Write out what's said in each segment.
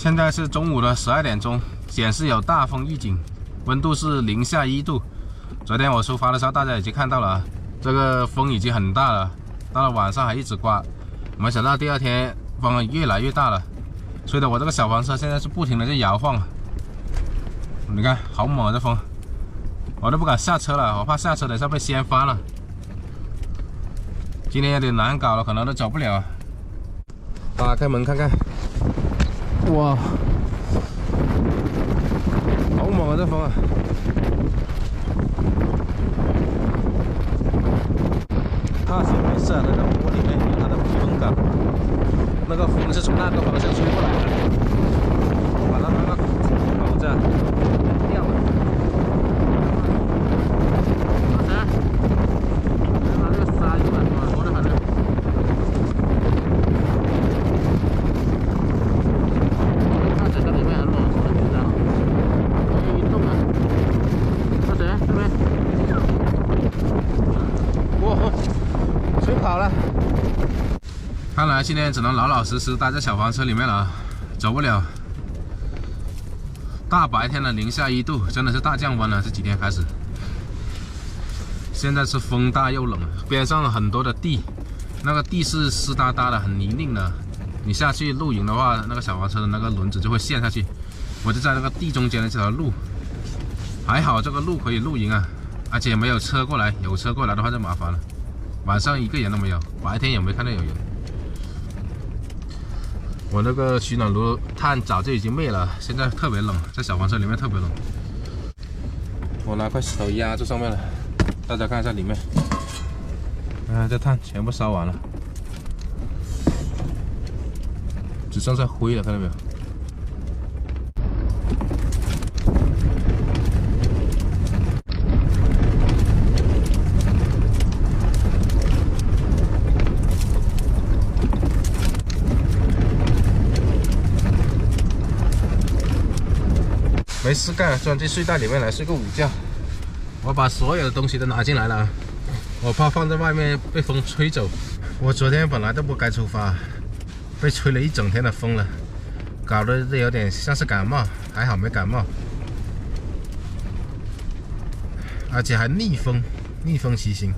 现在是中午的12点钟，显示有大风预警，温度是零下1度。昨天我出发的时候，大家已经看到了，这个风已经很大了，到了晚上还一直刮。没想到第二天风越来越大了，吹得我这个小黄车现在是不停的在摇晃。你看，好猛啊这风，我都不敢下车了，我怕下车等下被掀翻了。今天有点难搞了，可能都走不了。打开门看看，哇，好猛啊这风啊！踏实没事，那个玻璃里面有它的风感，那个风是从那个方向吹过来的，把它那个口子掉了。把这个沙一碗多多的很呢。看整个里面很暖和，你知道吗？可以运动啊。那谁？这边。哇！吹跑了，看来今天只能老老实实待在小黄车里面了，走不了。大白天的零下1度，真的是大降温了。这几天开始，现在是风大又冷，边上很多的地，那个地是湿哒哒的，很泥泞的。你下去露营的话，那个小黄车的那个轮子就会陷下去。我就在那个地中间的这条路，还好这个路可以露营啊，而且没有车过来，有车过来的话就麻烦了。晚上一个人都没有，白天也没看到有人。我那个取暖炉炭早就已经灭了，现在特别冷，在小黄车里面特别冷。我拿块石头压住上面了，大家看一下里面。这炭全部烧完了，只剩下灰了，看到没有？没事干，钻进睡袋里面来睡个午觉。我把所有的东西都拿进来了，我怕放在外面被风吹走。我昨天本来都不该出发，被吹了一整天的风了，搞得有点像是感冒，还好没感冒，而且还逆风，逆风骑行。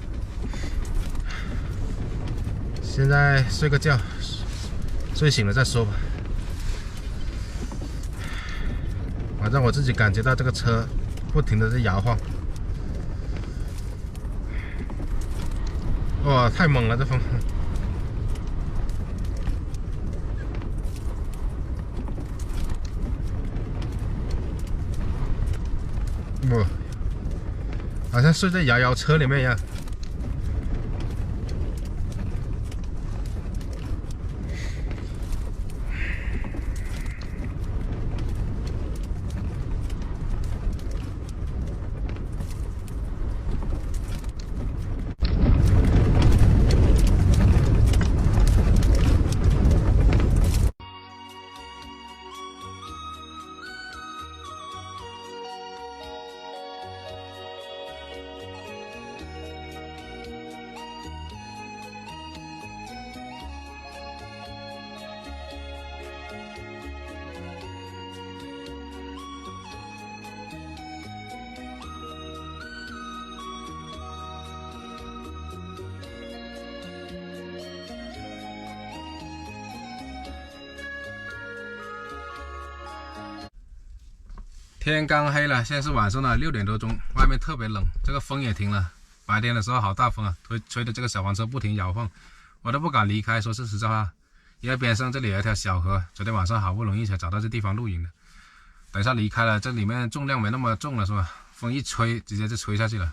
现在睡个觉，睡醒了再说吧。反正我自己感觉到这个车不停的在摇晃，哇，太猛了这风！哇，好像睡在摇摇车里面一样。天刚黑了，现在是晚上的6点多钟，外面特别冷，这个风也停了。白天的时候好大风啊，吹的这个小黄车不停摇晃，我都不敢离开。说是实在话，因为边上这里有一条小河，昨天晚上好不容易才找到这地方露营的。等一下离开了，这里面重量没那么重了，是吧？风一吹，直接就吹下去了。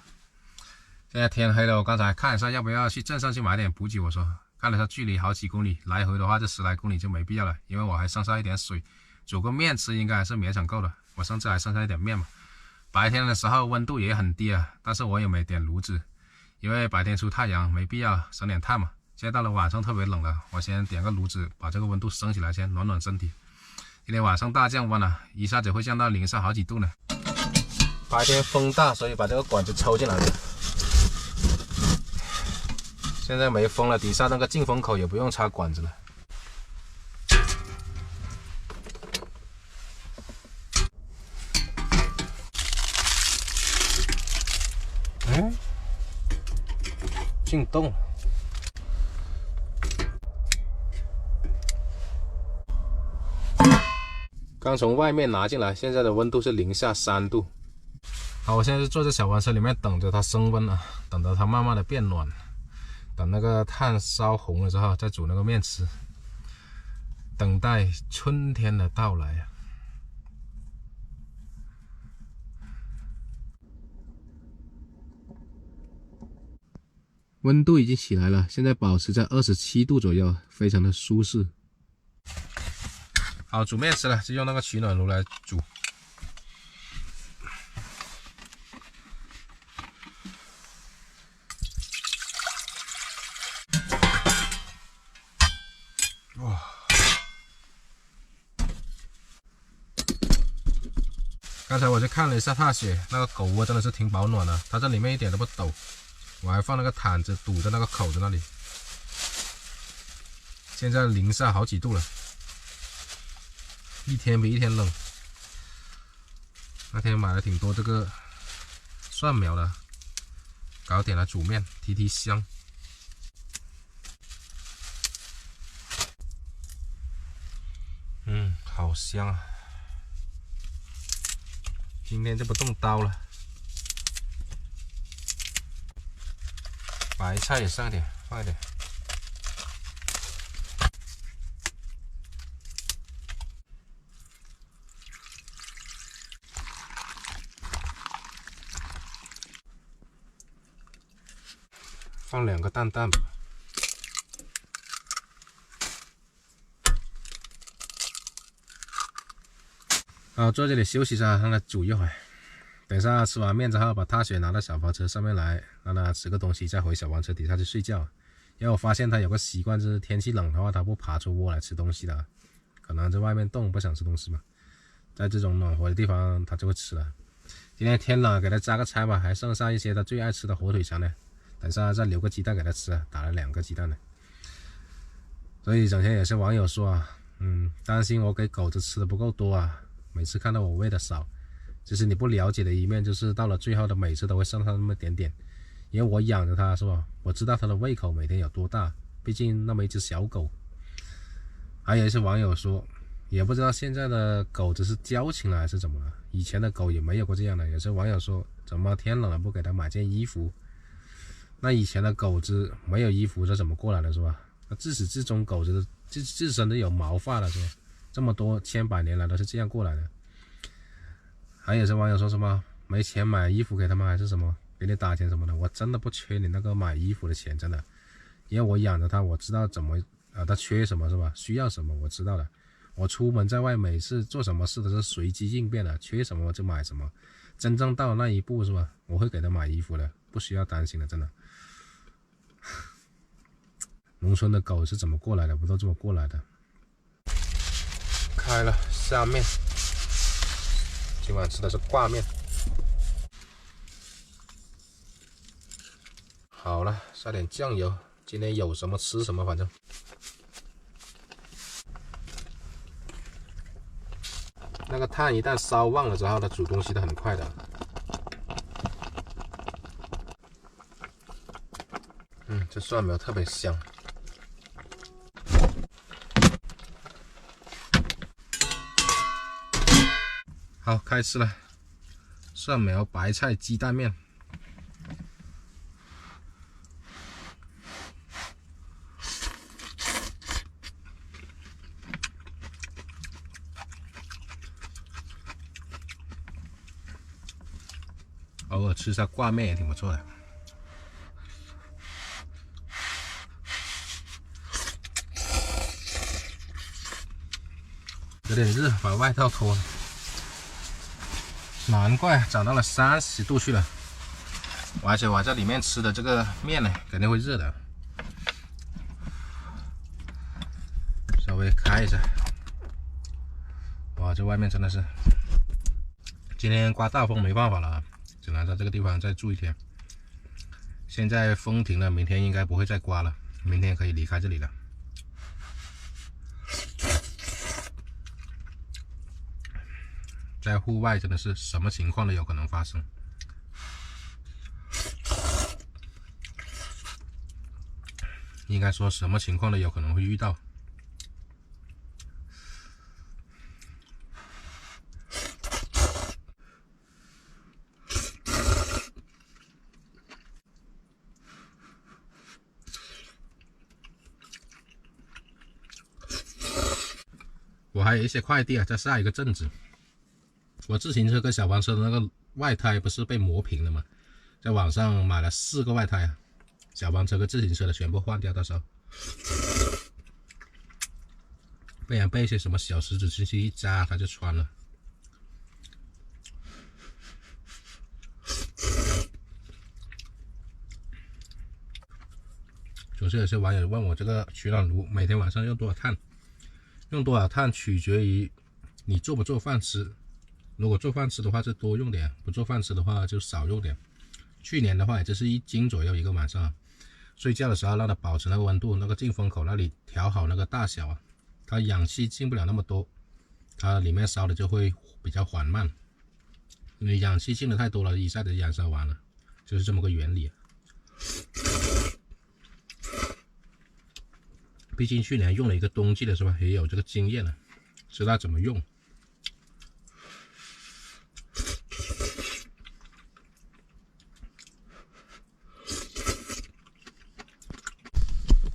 现在天黑了，我刚才看一下要不要去镇上去买点补给，我说看了一下距离好几公里，来回的话这10来公里就没必要了，因为我还剩下一点水，煮个面吃应该还是勉强够的。我上次还剩下一点面嘛。白天的时候温度也很低啊，但是我也没点炉子，因为白天出太阳没必要省点炭嘛。现在到了晚上特别冷了，我先点个炉子把这个温度升起来，先暖暖身体。今天晚上大降温了，一下子会降到零下好几度呢。白天风大，所以把这个管子抽进来了。现在没风了，底下那个进风口也不用插管子了。进冻。刚从外面拿进来，现在的温度是-3度。好，我现在是坐在小黄车里面等着它升温了，等着它慢慢的变暖，等那个炭烧红了之后再煮那个面吃，等待春天的到来啊！温度已经起来了，现在保持在27度左右，非常的舒适。好，煮面吃了，就用那个取暖炉来煮。哇！刚才我去看了一下踏雪，那个狗窝真的是挺保暖的，它这里面一点都不抖。我还放那个毯子堵着那个口子那里。现在零下好几度了。一天比一天冷。那天买了挺多这个蒜苗的，搞点来煮面，提提香。好香啊！今天就不动刀了。白菜也上一点，放一点。放2个蛋吧。好，坐这里休息一下，让它煮一会儿。等下吃完面之后，把踏雪拿到小黄车上面来，让它吃个东西，再回小黄车底下去睡觉。因为我发现它有个习惯，就是天气冷的话，它不爬出窝来吃东西的，可能在外面冻不想吃东西嘛。在这种暖和的地方，它就会吃了。今天天冷，给它加个餐吧，还剩下一些它最爱吃的火腿肠呢。等下再留个鸡蛋给它吃，打了2个鸡蛋呢。所以整天也是网友说啊，担心我给狗子吃的不够多啊，每次看到我喂的少。其实你不了解的一面，就是到了最后的每次都会剩下那么点点，因为我养着它是吧？我知道它的胃口每天有多大，毕竟那么一只小狗。还有一些网友说，也不知道现在的狗子是矫情了还是怎么了，以前的狗也没有过这样的。有些网友说，怎么天冷了不给它买件衣服？那以前的狗子没有衣服是怎么过来的是吧？那自始至终狗子的自身都有毛发了是吧？这么多千百年来都是这样过来的。还有些网友说什么没钱买衣服给他们还是什么给你打钱什么的，我真的不缺你那个买衣服的钱，真的，因为我养着它，我知道怎么它缺什么是吧？需要什么我知道的。我出门在外每次做什么事都是随机应变的，缺什么我就买什么。真正到了那一步是吧？我会给他买衣服的，不需要担心的，真的。农村的狗是怎么过来的？不都这么过来的？开了，下面。今晚吃的是挂面。好了，撒点酱油，今天有什么吃什么，反正。那个炭一旦烧旺了之后，它煮东西都很快的。这蒜苗特别香。好，开吃了。蒜苗白菜鸡蛋面。偶尔吃一下挂面也挺不错的。有点热，把外套脱了。难怪涨到了30度去了，而且我在里面吃的这个面呢，肯定会热的。稍微开一下。哇，这外面真的是，今天刮大风没办法了，只能在这个地方再住一天。现在风停了，明天应该不会再刮了，明天可以离开这里了。在户外真的是什么情况都有可能发生。应该说什么情况都有可能会遇到。我还有一些快递啊，在下一个镇子。我自行车跟小黄车的那个外胎不是被磨平了吗？在网上买了4个外胎啊，小黄车跟自行车的全部换掉，到时候不然被一些什么小石子进去一扎，它就穿了。总是有些网友问我这个取暖炉每天晚上用多少碳？用多少碳取决于你做不做饭吃。如果做饭吃的话就多用点，不做饭吃的话就少用点。去年的话也就是1斤左右一个晚上，睡觉的时候让它保持那个温度，那个进风口那里调好那个大小啊，它氧气进不了那么多，它里面烧的就会比较缓慢。因为氧气进的太多了，一下子燃烧完了，就是这么个原理。毕竟去年用了一个冬季的是吧，也有这个经验了，知道怎么用。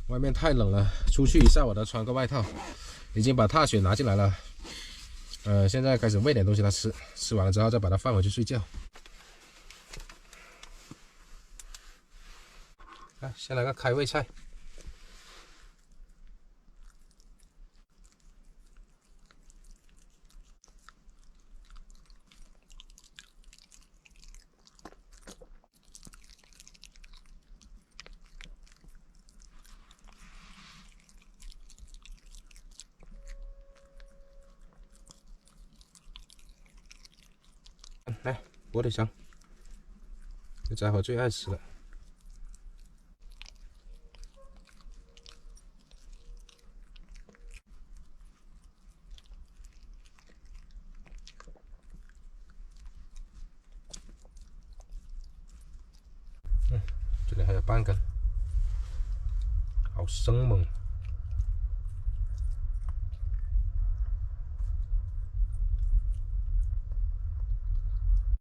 外面太冷了，出去一下我都穿个外套。已经把踏雪拿进来了，现在开始喂点东西它吃，吃完了之后再把它放回去睡觉。先来个开胃菜。来，火腿肠，这家伙最爱吃了。这里还有半根，好生猛。